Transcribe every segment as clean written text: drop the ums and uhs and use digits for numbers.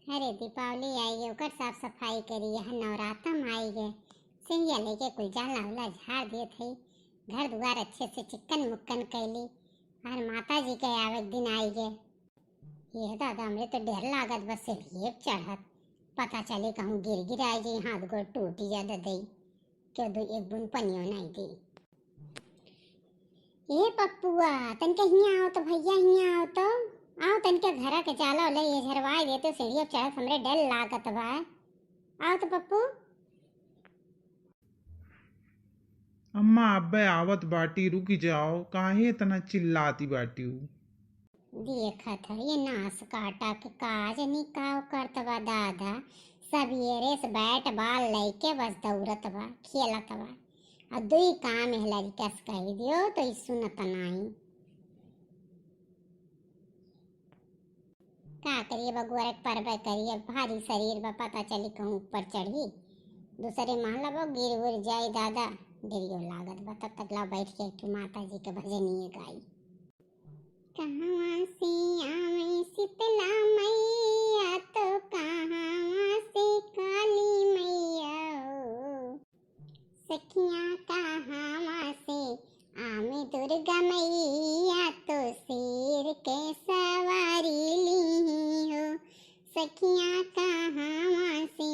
अरे दीपावली आई है, ओकर साफ सफाई करी है। नवरात्रम आई है, सिंहिया लेके कुल जाला उला झाड़ दिए थे। घर द्वार अच्छे से चिक्कन मुक्कन कैली और माता जी के आवे दिन आई है। ये दादा हमरे तो डर लागत बस से लेप चढ़त पता चले कहूँ गिर गिर आई जी, हाथ गोड़ टूटी जा दई क्यों दो एक बुन पनियो नहीं दी। ये पप्पुआ तनके हियाँ आओ तो भैया, हियाँ आओ तो आओ तनके घरा के जाला ले ये झरवाई देते सीढ़ियों चढ़त हमरे डर लागत बा। आओ तो पप्पू। अम्मा अब्बे आवत बाटी, रुकी जाओ, काहे इतना चिल्लाती बाटी हूँ। देखत है ये नास काटा के काज निकाव करत बा दादा। सबेरे से बैट बॉल लइके बस दौड़त बा खेलत बा। और दुई काम है कस कह दियो तो ई सुनत नहीं। का करिए बगुआ परबे करिए, भारी शरीर बा पता चली कहूँ ऊपर चढ़ी दूसरे महला बा गिर उर जाए दादा। डरियो लागत बा, तब तक ला बैठ के एक माता जी के भजनिए गाई। कहवा से आवे शीतला मैया तो कहवा से काली मैया हो। सखियाँ कहवा से आवे दुर्गा मैया तो शेर के सवारी ली हो। सखियाँ कहवा से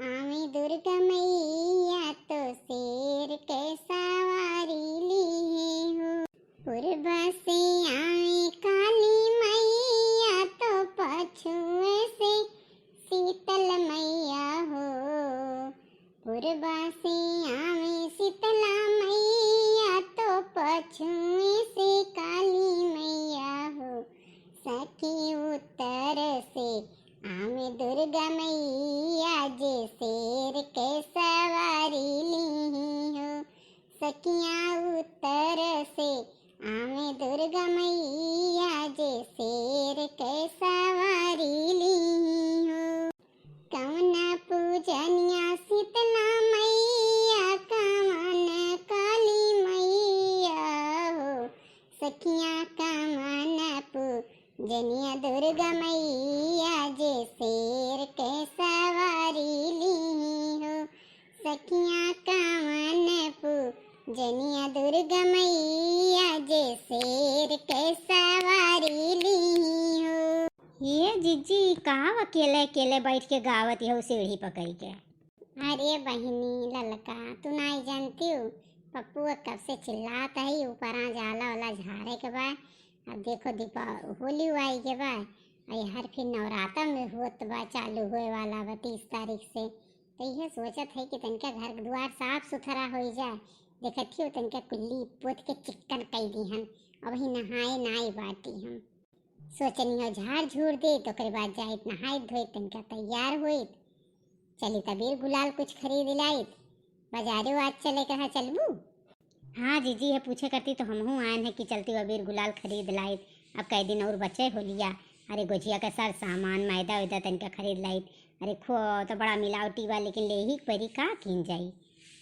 आवे दुर्गा मैया तो शेर के सवारी ली हो। पूर्वा से आवे काली मैया तो पछुए से शीतल मैया हो। पूर्वा से आवे शीतला मैया तो पछुए से काली मैया हो। सखी उत्तर से आवे दुर्गा मैया जे शेर के सवारी ली हो। सखियाँ उत्तर से आवे दुर्गा मैया जे शेर के सवारी ली हो। कौना पूजनिया शीतला मैया कवन काली मैया हो। सखियाँ कवन पूजनिया दुर्गा मैया जे शेर के सवारी ली हो। सखियाँ कवन जनिया दुर्गा मैया जे शेर के सवारी ली हो। ये जीजी कहाँ अकेले अकेले बैठ के गावत हो सीढ़ी पकड़ के। अरे बहिनी ललका तू नहीं जानती हो, पप्पू कब से चिल्लाता है ऊपर जाला वाला झाड़े के बाद। अब देखो दीपा होली आई के बाद हर फिर नवरात्र में होत बा चालू होए वाला बा 30 तारीख से। तो यह सोचत है कि तनका घर द्वार साफ सुथरा हो जाए। देखती हो तनका कुल्ली पोत के चिक्कन कई दी हन, अब ही नहाए नाई बाटी हम सोचनी हो झाड़ झूड़ दे तो करे बाद जाए नहाए धोए तनका तैयार होए। चली तबीर गुलाल कुछ खरीद लाई बाजारे आज चले कहा चलबू। हाँ जीजी है पूछे करती तो हम आए हैं कि चलती अबीर गुलाल खरीद लाई। अब कई दिन और बचे हो लिया। अरे गुजिया का सार सामान मैदा वैदा तनका खरीद लाई। अरे खो तो बड़ा मिलावटी बा लेकिन ले ही परी का किन जाई।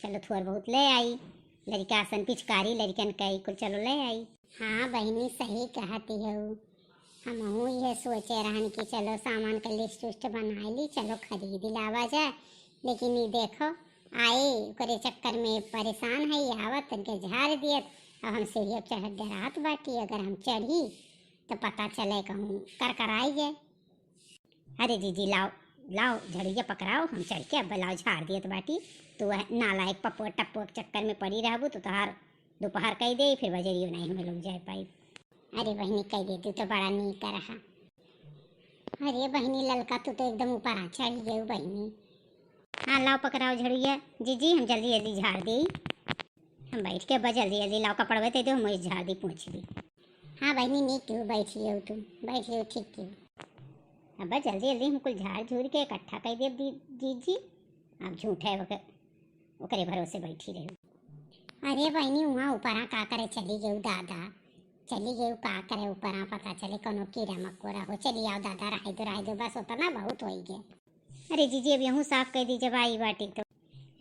चलो थोड़ा बहुत ले आई, लड़का सन पिचकारी लड़कन कई कुल चलो ले आई। हाँ बहनी सही कहती है, हम यह सोचे रहन कि चलो सामान का लिस्ट उस्ट बना ली चलो खरीद लावा जाए। लेकिन ये देखो आए करे चक्कर में परेशान है आवत तनके झाड़ दिए। अब हम सीढ़ियों चढ़ डरात बाटी, अगर हम चढ़ी तो पता चले कहूँ कर कर आई जाए। अरे जीजी लाओ लाओ झड़िया पकड़ाओ, हम चढ़ के अब लाओ झाड़ दिए तो बाटी। तो वह नालायक पप्पो टप्पो के चक्कर में पड़ी रहबू तो तहार दोपहर कही दे फिर बजरियो नहीं हमें लोग जाए पाई। अरे बहनी कह देती तो बड़ा नीक रहा। अरे बहनी ललका तू तो एकदम ऊपर चढ़ गई बहनी। हाँ लाओ पकड़ाओ झड़िया जीजी, हम जल्दी जल्दी झाड़ दी। हम बैठ के बस जल्दी जल्दी लाओ कपड़ बते दो मुझे झाड़ दी पूछ दी। हाँ बहनी नीक क्यों बैठी हो तुम, बैठी हो ठीक क्यों। अब बस जल्दी जल्दी हम कुल झाड़ झूड़ के इकट्ठा कर दे जीजी। आप झूठे ओकरे भरोसे बैठी रही। अरे बहनी वहाँ ऊपर का करे चली गई दादा, चली गई का करे ऊपर पता चले कोनो कीड़ा मकोड़ा हो। चली आओ दादा रह दो बस उतना बहुत हो गया। अरे जीजी अब यूँ साफ कर दी जब आई बाटी तो।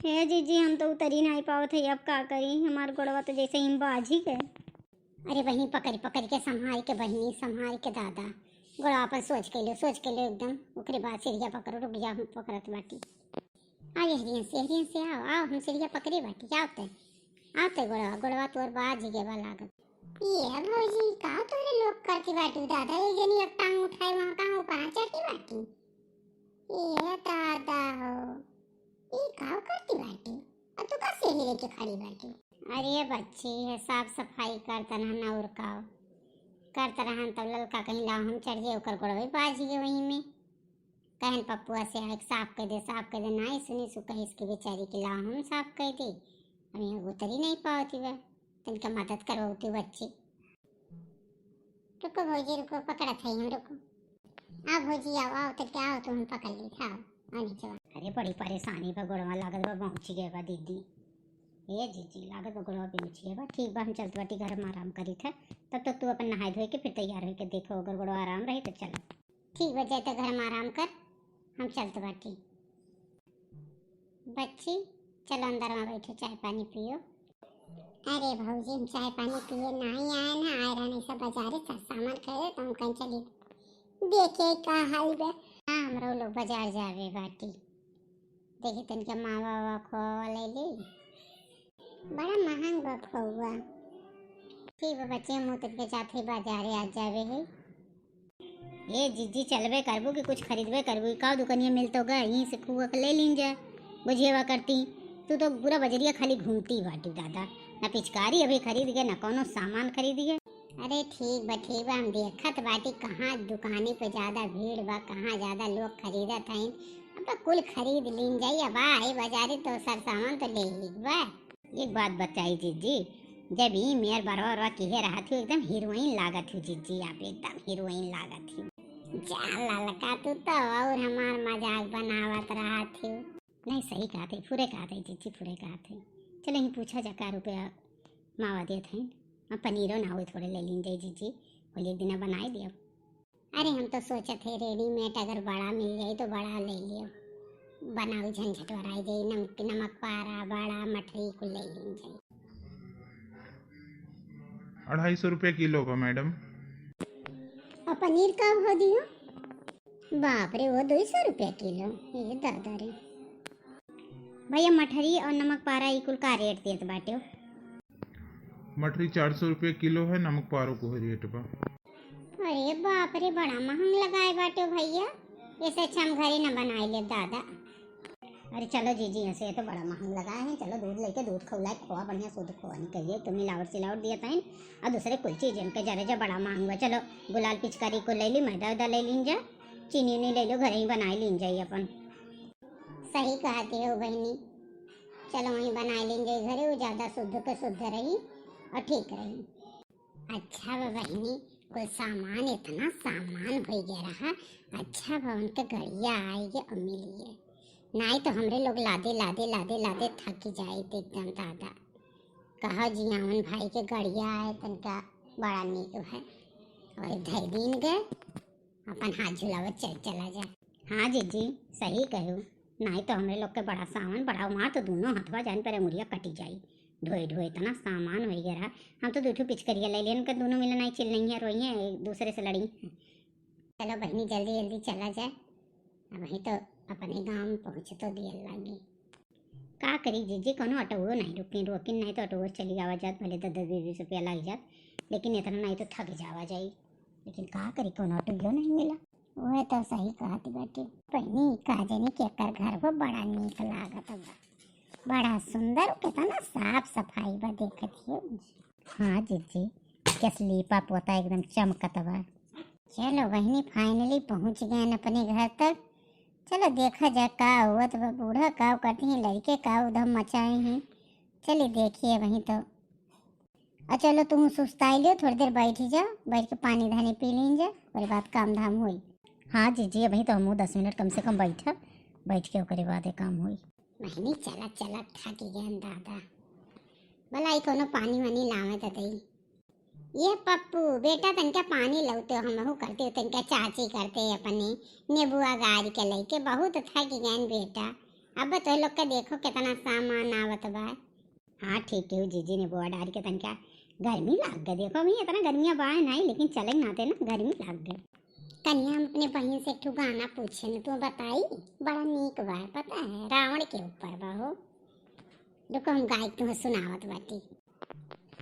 हे जीजी हम तो उतरी नहीं पाओ थे, अब का करी हमार गोड़वा तो जैसे ही बाज ही गए। अरे बहनी पकड़ पकड़ के संभाल के बहनी संभाल के दादा, गोड़ा अपन सोच के लो एकदम। ओकरे बाद सीढ़िया पकड़ो। रुक जा, हम पकड़त बाटी। आ हरियन से आओ आओ, हम सीढ़िया पकड़े बाटी। आओ ते गोड़वा तोर बाज गेवा लागत। ये भौजी का तोरे लोग करती बाटी दादा, एक जनी एक टांग उठाए वहां कहां ऊपर चढ़ती बाटी। ये दादा हो, ये का करती बाटी? और तू का सीढ़ी लेके खड़ी बाटी? अरे बच्ची है, साफ सफाई करता रहना और का करता रहन तब ललका कहीं लाओ हम चढ़ जाए ओकर गोड़वे बाज गे वहीं में। कहन पप्पुआ से आए साफ कर दे नहीं सुनी सु कही इसकी बेचारी के लाओ हम साफ कर दे। अब यहाँ उतरी नहीं पाती वह, तनिका मदद करवाती बच्ची। रुको भौजी रुको, पकड़ा था हम, रुको। आओ भौजी आओ तनिका आओ, तो हम पकड़ ली था। अरे बड़ी परेशानी पर गोड़वा लागत बा पहुँची गए बा दीदी। ये जीजी लागत बा गोड़वा पहुँची गए बा। ठीक बा हम चलते बाटी घर में आराम करी था। तब तक तू अपन नहाए धोए के फिर तैयार होके देखो, अगर गोड़वा आराम रही तो चलो। ठीक बा, जाए तो घर में आराम कर, हम चलते बाटी। बच्ची चलो अंदर में बैठो, चाय पानी पियो। अरे भौजी हम चाय पानी पिए नहीं आए ना, आए रहने सब बाजारे सामान खरीदे तो हम कहीं चली देखे का हाल बा। हाँ हमरा लोग बाजार जावे बाटी, देखे तनिका मावा खोआ ले ली, बड़ा महंग बा खोआ। ठीक बा बच्चे, हम तनिका जाते बाजारे आज जावे है। ये जीजी चलबे करबू कि कुछ खरीदबे करबू? का दुकानिया मिलतो गा, यहीं से खुआ ले लीन जा, बुझेवा करती। तू तो पूरा बजरिया खाली घूमती बाटी दादा, ना पिचकारी अभी खरीद गए ना कोनो सामान खरीद गए। अरे ठीक बा हम देखत बाटी कहाँ दुकानी पे ज्यादा भीड़ बा, कहाँ ज्यादा लोग खरीदत हैं। अब कुल खरीद लीन जाई। अब आई बाजारे तो सर सामान तो ले ही बा। एक बात बताई जीजी, जब ही मेयर बरवा किहे रहा थी एकदम हीरोइन लागत थी जीजी, आप एकदम हीरोइन लागत थी। जा ललका तू तो और हमार मजाक बनावत रहा थी। नहीं सही कहा थे, फुरे कहा थे जीजी, फुरे कहा थे। चलो ही पूछा जा का रुपया मावा देत हैं। अब पनीरो ना हो थोड़े ले लीन जाए जीजी, होली एक दिन बनाए दिया। अरे हम तो सोचे थे रेडीमेड अगर बड़ा मिल जाए तो बड़ा ले लियो, बनाओ झंझट वराई जाए, नमक पारा बड़ा मठरी को ले लीन जाए। 250 रुपये किलो का मैडम। और पनीर का हो दियो? बाप रे वो 200 रुपया किलो, ये दादा रे। भैया मठरी और नमक पारा इकुल का रेट देत बाटे? मठरी 400 रुपये किलो है, नमक पारो को रेट बा। अरे बाप रे बड़ा महंग लगाए बाटे भैया, ऐसे अच्छा हम घरे न बनाए ले दादा। अरे चलो जीजी ऐसे तो बड़ा महंग लगाए हैं, चलो दूध लेके दूध खौलाए, खोआ बढ़िया शुद्ध खोआ नहीं कहिए तो मिलावट सिलावट दिया था और दूसरे कुल चीज इनके जरे जा बड़ा महंग हुआ। चलो गुलाल पिचकारी को ले ली, मैदा वैदा ले लीन जा, चीनी उनी ले लो, घर ही बनाए लीन जाइए अपन। सही कहते हो बहनी, चलो वहीं बनाए लीन जाइए घरे, वो ज्यादा शुद्ध के शुद्ध रही और ठीक रही। अच्छा बहनी, कुल सामान इतना सामान हो गया रहा। अच्छा भवन के गड़िया आएगी और मिलिए, नहीं तो हमरे लोग लादे थक जाए एकदम दादा। कहा जियावन भाई के गड़िया आए तनका बड़ा नीक है, और धई दिन गए अपन हाथ झुलावत चला जाए। हाँ जीजी सही कहूँ, नहीं तो हमरे लोग के बड़ा सामान बड़ा वहाँ तो दोनों हाथवा जान पर मुड़िया कटी जाई, ढोए इतना सामान हो गया। हम तो दूठू पिचकरिया ले लिया, दोनों मिले नहीं चिल नहीं है, रोई है एक दूसरे से लड़ी। चलो बहनी जल्दी चला जाए, अब वहीं तो अपने गांव में पहुँचे तो दिया लगी। का करी जीजी, कोनो ऑटो नहीं रोकिन नहीं तो ऑटो चली आवा जात, भले 10-20 रुपया लग जात, लेकिन इतना नहीं तो थक जावा जाई। लेकिन का करी कोनो ऑटो नहीं मिला। वह तो सही कहती बाटी पहनी काजनी के कर घर वो बड़ा नीक लागत बा, बड़ा सुंदर, कितना साफ सफाई बा देखत हो। हाँ जीजी के स्लीपा पोता एकदम चमकत बा। चलो बहनी फाइनली पहुंच गए अपने घर तक। चलो देखा जाए का हुआ तो बूढ़ा काव करती हैं, लड़के काव उधम मचाए हैं। चलिए देखिए वहीं तो। और चलो तुम सुस्ताई लियो, थोड़ी देर बैठ जाओ, बैठ के पानी धानी पी लीन जा, और बात काम धाम हुई। हाँ जीजी वहीं तो हम 10 मिनट कम से कम बैठ के ओकरे बाद काम हुई। महीनी चला थक गए दादा, भला कोनो पानी वानी लावे तो दई। ये पप्पू बेटा तनका पानी लौते हमहू करते तनका चाची करते अपने नेबुआ गाड़ के लेके, बहुत थक गए बेटा। अब तो लोग के देखो कितना सामान आवत बा। हाँ ठीक है जीजी, नेबुआ डाल के तनका गर्मी लाग गए, देखो भैया इतना गर्मियाँ बा नहीं, लेकिन चले नाते ना गर्मी लाग गए। कन्या हम अपने बहन से एक ठो गाना पूछे न, तू बताई बड़ा नीक बा, पता है रावण के ऊपर बा हो। रुको हम गाय तुम्हें सुनावत बाटी।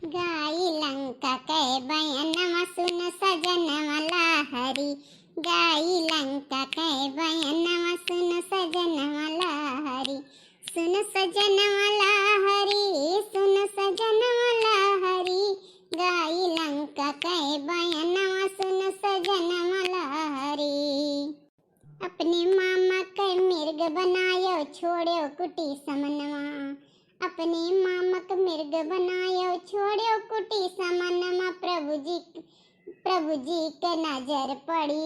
गाई लंका के बयनमा सुन सजनवा लहरी, गाई लंका के बयनमा सुन सजनवा लहरी, सुन सजनवा लहरी, सुन सजनवा लहरी, गाई लंका के बयनमा सुन सजनवा लहरी। अपने मामा के मिर्ग बनायो छोड़ो कुटी समनवा, अपने मामक मिर्ग बनायो छोड़ो कुटी समनमा, प्रभु जी के नजर पड़ी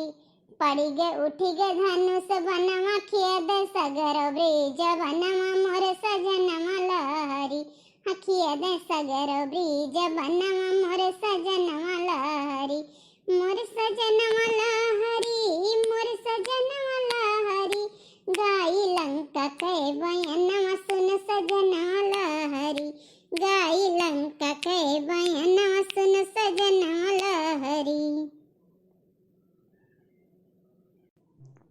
गे उठी गे धनुष बनवा, खेद सगर ब्रिज बनवा मोर सजनवा लहरी, खेद सगर ब्रिज बनवा मोर सजनवा लहरी, मोर सजनवा लहरी, मोर सजनवा लहरी, गाई लंका के बयनमा सुन सजनवा लहरी, गाई लंका के बयनमा सुन सजनवा लहरी।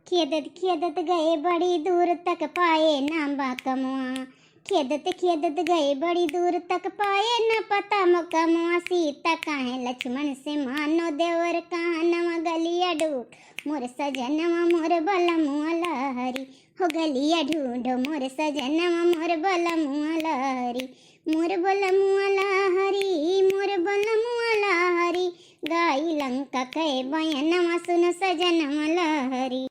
खेदत गए बड़ी दूर तक पाए ना बाकमुआ, खेदत गए बड़ी दूर तक पाए न पता मुकमुआ, सीता काहे लक्ष्मण से मानो देवर कानवा गलिया ढूंढ मोर सजनवा मोर बलमुआ लहरी, हो गलिया ढूंढ मोर सजनवा मोर बलमुआ लहरी, मोर बलमुआ लहरी, मोर बलमुआ लहरी, गाई लंका के बयनमा सुन सजनवा लहरी।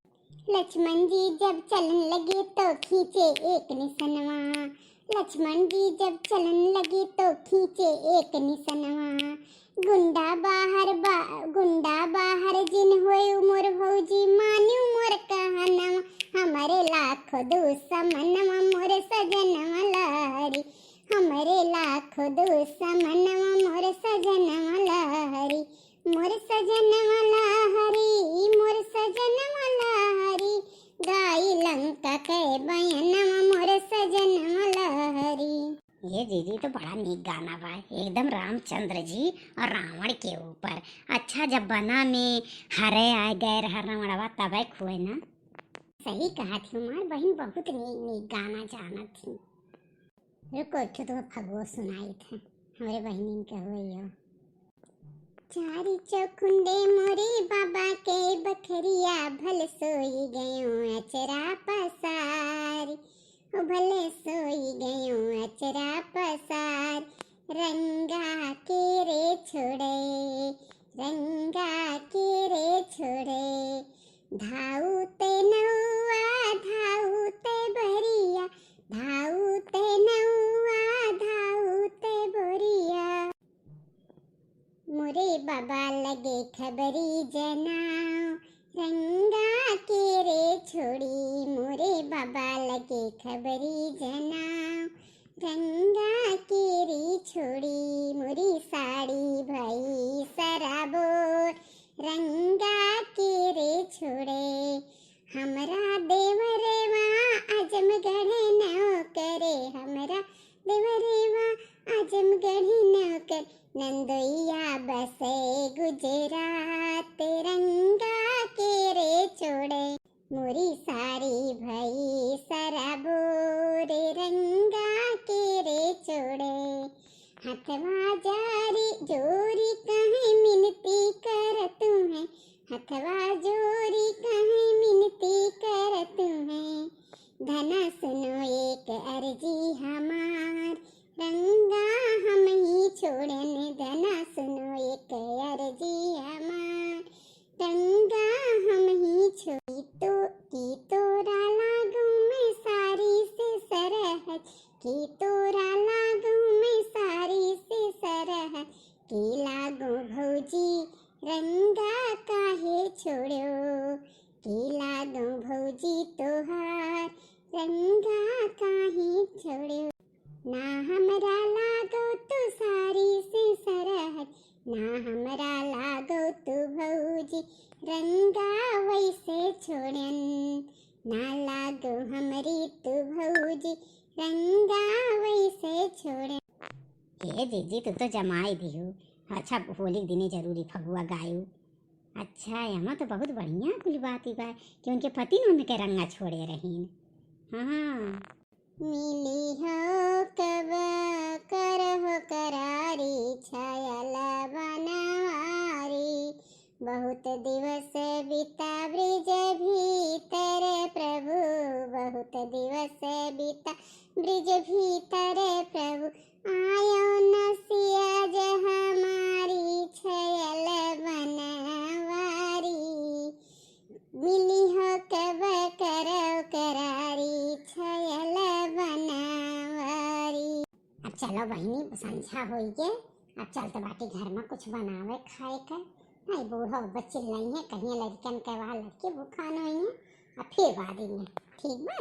लक्ष्मण जी जब चलन लगे तो खींचे एक निसनवा, लक्ष्मण जी जब चलन लगे तो खींचे एक निसनवा, गुंडा बाहर जिन होए मोर भौजी मान्यू मोर कहनवा, हमारे लाखों दुश्मनवा मोर सजनवा लहरी, हमारे लाखों दुश्मनवा मोर सजनवा लहरी, मोर सजनवा लहरी, मोर सजनवा लहरी, गाई लंका के बयनमा मोर सजनवा लहरी। ये दीदी तो बड़ा नीक गाना बा, एकदम रामचंद्र जी और रावण के ऊपर। अच्छा जब बना में हरे आए गए रावणवा तब खुए ना। सही कहा थी हमार बहन, बहुत नीक गाना जाना थी। रुको तो फगो सुनाई था हमारे बहनी के हुई। चारी चौखुंडे मोरे बाबा के बखरिया भल सोई गयो अचरा पसार, भले सोई गयो अचरा पसार, रंगा के रे छोड़े, रंगा के रे छोड़े, धाऊ ते नौआ धाऊ ते बरिया, धाऊ ते नौआ धाऊ ते बोरिया, मोरे बाबा लगे खबरी जनाओ, रंगा के रे छोड़ी, मोरे बाबा लगे खबरी जनाओ, रंगा के रे छोड़ी, मोरी साड़ी भई सराबोर, रंगा के रे छोड़े, हमरा देवरेवा आजमगढ़ नौकरे, हमरा देवरेवा आजमगढ़ नौकर, नंदोइया बसे गुजरात, रंगा के रे छोड़े, मोरी साड़ी भई सराबोर, रंगा के रे छोड़े, हथवा जारी जोरी कहे मिनती कर तुम्हें, हथवा जोरी कहे मिनती कर तुम्हें, धना सुनो एक अर्जी हमार, रंगा हम ही छोड़न, धना सुनो एक अर्जी हमार, रंगा हम ही छोड़ी की तोरा लागू में सारी से सरहद, की तोरा लागू में सारी से सरहद, की लागू भौजी रंगा काहे छोड़ो, की लागू भौजी तोहार रंगा काहे छोड़ो, ना हमरा लागो तू सारी से सरहद, ना हमरा लागो तू भौजी रंगा वैसे छोड़न, ना लागो हमरी तू भौजी रंगा वैसे छोड़न। हे दीदी तू तो जमाई दियो। अच्छा होली दिने जरूरी फगुआ गायो। अच्छा यहाँ तो बहुत बढ़िया कुल बात ही बा कि उनके पति ने उनके रंगा छोड़े रहीन। हाँ मिली हो कब करहो करारी छायल बनवारी बहुत दिवस बीता ब्रिज भीतर प्रभु बहुत दिवस बीता ब्रिज भीतर प्रभु आयो नसिया जह हमारी छयल बनवारी मिली हो कब करो करारी छयल बनवारी। अब चलो बहनी संझा होई के अब चलते बाटी घर में कुछ बनावे खाए का नहीं बूढ़ो बच्चे नहीं है कहीं लड़कन के वहाँ लड़के भूखा नहीं है अब फिर बाद में ठीक बा।